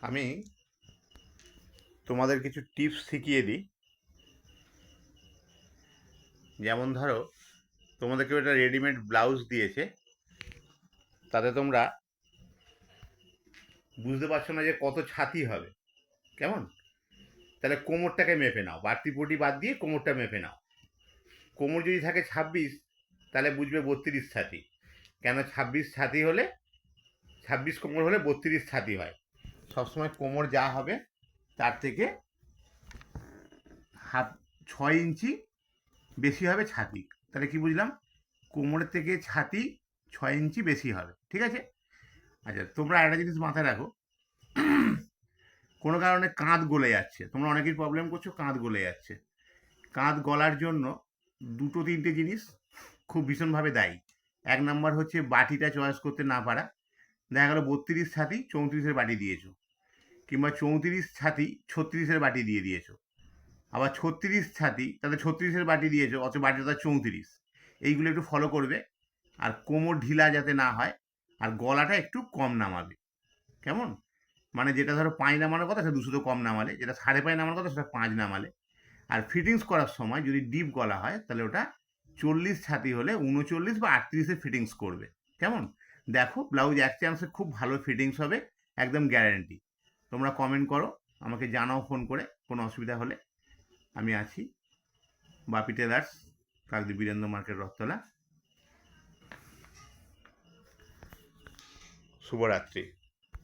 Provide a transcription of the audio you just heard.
আমি তোমাদের কিছু টিপস শিখিয়ে দিই। যেমন ধরো, তোমাদেরকে একটা রেডিমেড ব্লাউজ দিয়েছে, তাতে তোমরা বুঝতে পারছো না যে কত ছাতি হবে। কেমন? তাহলে কোমরটাকে মেপে নাও, বাড়তি পটি বাদ দিয়ে কোমরটা মেপে নাও। কোমর যদি থাকে 26, তাহলে বুঝবে 32 ছাতি। কেন? 26 ছাতি হলে, 26 কোমর হলে 32 ছাতি হয়। সবসময় কোমর যা হবে তার থেকে হাত 6 ইঞ্চি বেশি হবে ছাতি। তাহলে কি বুঝলাম? কোমরের থেকে ছাতি 6 ইঞ্চি বেশি হবে। ঠিক আছে? আচ্ছা, তোমরা একটা জিনিস মাথায় রাখো, কোনো কারণে কাঁধ গলে যাচ্ছে, তোমরা অনেকেই প্রবলেম করছো কাঁধ গলে যাচ্ছে। কাঁধ গলার জন্য দুটো তিনটে জিনিস খুব ভীষণভাবে দায়ী। এক নাম্বার হচ্ছে বাটিটা চয়েস করতে না পারা। দেখা গেলো 32 ছাতি 34-এর বাটি দিয়েছো, কিংবা 34 ছাতি 36-এর বাটি দিয়ে দিয়েছো। আবার 36 ছাতি তাহলে 36-এর বাটি দিয়েছো, অথচ বাটিটা 34। এইগুলো একটু ফলো করবে। আর কোমর ঢিলা যাতে না হয়, আর গলাটা একটু কম নামাবে। কেমন? মানে যেটা ধরো 5 নামানোর কথা সেটা 2 তো কম নামালে, যেটা 5.5 নামানোর কথা সেটা 5 নামালে। আর ফিটিংস করার সময় যদি ডিপ গলা হয় তাহলে ওটা 40 ছাতি হলে 39 বা 38-এ ফিটিংস করবে। কেমন? দেখো, ব্লাউজ এক চান্সে খুব ভালো ফিটিংস হবে, একদম গ্যারান্টি। তোমরা কমেন্ট করো, আমাকে জানাও ফোন করে কোনো অসুবিধা হলে। আমি আছি। বাপি টেলার্স, কাকদ্বীপ বীরেন্দ্র মার্কেট, রথতলা। শুভরাত্রি।